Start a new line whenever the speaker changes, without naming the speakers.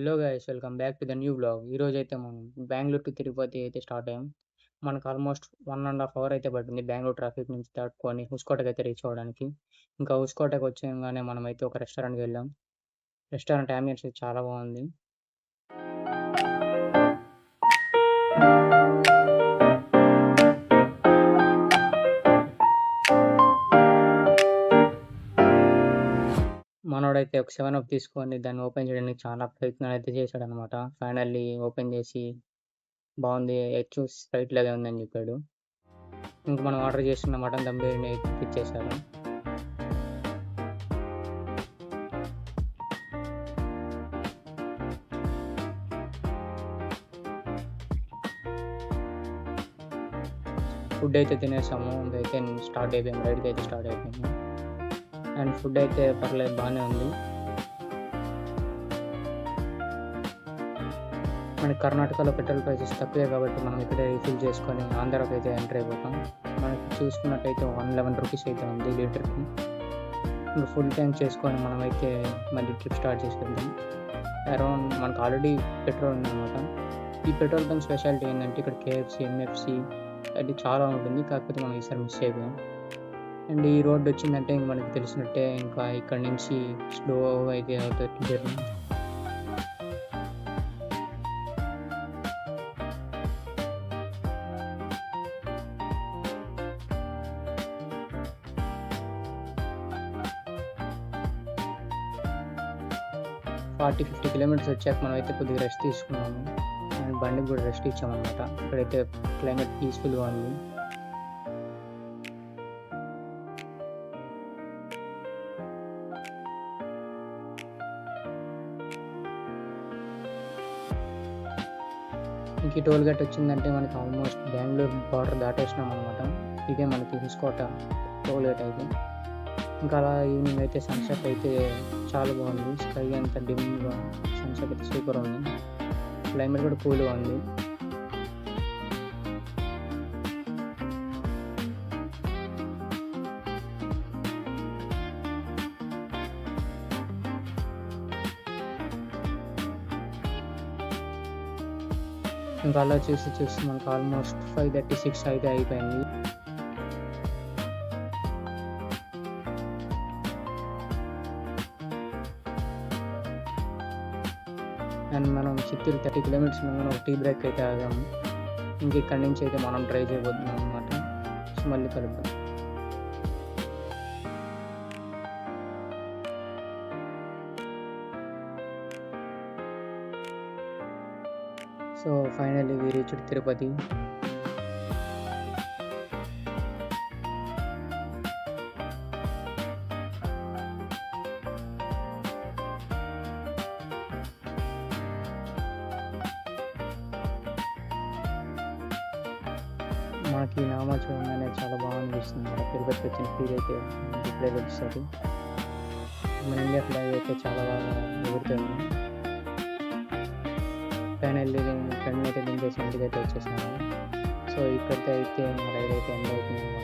Hello guys, welcome back to the new vlog. ఈరోజైతే మనం Bengaluru to Tirupati అయితే స్టార్ట్ అయ్యాం. మనకు ఆల్మోస్ట్ 1.5 అవర్ అయితే పట్టింది బెంగుళూరు ట్రాఫిక్ నుంచి దాటుకొని హుస్కోటకి అయితే రీచ్ అవ్వడానికి. ఇంకా హుస్కోటకి వచ్చేయంగానే మనమైతే ఒక రెస్టారెంట్కి వెళ్ళాం. రెస్టారెంట్ అంబియన్స్ చాలా బాగుంది. మనోడైతే ఒక 7 అప్ తీసుకొని దాన్ని ఓపెన్ చేయడానికి చాలా ప్రయత్నాలు అయితే చేశాడనమాట. ఫైనల్లీ ఓపెన్ చేసి బాగుంది, చూసి స్ప్రైట్ లాగే ఉందని చెప్పాడు. ఇంక మనం ఆర్డర్ చేసిన మటన్ దమ్ బిర్యానీ అయితే ఇచ్చేసారు. ఫుడ్ అయితే తినేసాము. ఇంకైతే స్టార్ట్ అయిపోయాము, రైడ్కి అయితే స్టార్ట్ అయిపోయాము. అండ్ ఫుడ్ అయితే పర్లేదు, బాగానే ఉంది. మనకి కర్ణాటకలో పెట్రోల్ ప్రైసెస్ తక్కువే కాబట్టి మనం ఇక్కడే రీఫిల్ చేసుకొని ఆంధ్రాకి అయితే ఎంటర్ అయిపోతాం. మనకి చూసుకున్నట్టయితే 111 రూపీస్ అయితే ఉంది లీటర్కి. ఇంకా ఫుల్ ట్యాంక్ చేసుకొని మనమైతే మళ్ళీ ట్రిప్ స్టార్ట్ చేసుకుందాం. అరౌండ్ మనకు ఆల్రెడీ పెట్రోల్ ఉందన్నమాట. ఈ పెట్రోల్ బంక్ స్పెషాలిటీ ఏంటంటే ఇక్కడ కేఎఫ్సి, ఎంఎఫ్సి అది చాలా ఉంటుంది. కాకపోతే మనం ఈసారి మిస్ అయిపోయాం. అండ్ ఈ రోడ్డు వచ్చిందంటే ఇంక మనకి తెలిసినట్టే, ఇంకా ఇక్కడ నుంచి స్లో అయితే అవుతుంది జర్నీ. ఫార్టీ 50 కిలోమీటర్స్ వచ్చాక మనం అయితే కొద్దిగా రెస్ట్ తీసుకున్నాము. అండ్ బండికి కూడా రెస్ట్ ఇచ్చామన్నమాట. ఇక్కడైతే క్లైమేట్ పీస్ఫుల్గా ఉంది. ఇంక ఈ టోల్ గేట్ వచ్చిందంటే మనకి ఆల్మోస్ట్ బెంగళూరు బార్డర్ దాటేసినాం అనమాట. ఇదే మనకి హుస్కోట టోల్ గేట్ అయితే. ఇంకా అలా ఈవినింగ్ అయితే సన్సెట్ అయితే చాలా బాగుంది. స్కై అంతా డిమ్గా, సన్సెట్ అయితే సూపర్ ఉంది. క్లైమేట్ కూడా కూల్గా ఉంది. ఇంకా అలా చూసి మనకు ఆల్మోస్ట్ 5:36 అయితే అయిపోయింది. అండ్ మనం చిత్తూరు 30 కిలోమీటర్స్ ముందు ఒక టీ బ్రేక్ అయితే ఆగాము. ఇంక ఇక్కడి నుంచి అయితే మనం డ్రైవ్ చేయబోతున్నాం అనమాట. సో మళ్ళీ కలుద్దాం. So finally we reached Tirupati. మనకి నామా చూడంగానే చాలా బాగా అనిపిస్తుంది. మన తిరుపతికి వచ్చిన ఫీల్ అయితే ఇప్పుడే తెలుస్తుంది. మన ఇండియా ఫ్లాగ్ అయితే చాలా బాగా ఎగురుతుంది. ఫైనల్లీ ఫ్రెండ్ అయితే దింపేసి ఇంటికి అయితే వచ్చేసాను. సో ఇక్కడితో అయితే మా రైడ్ అయితే ఎండ్ అవుతుంది.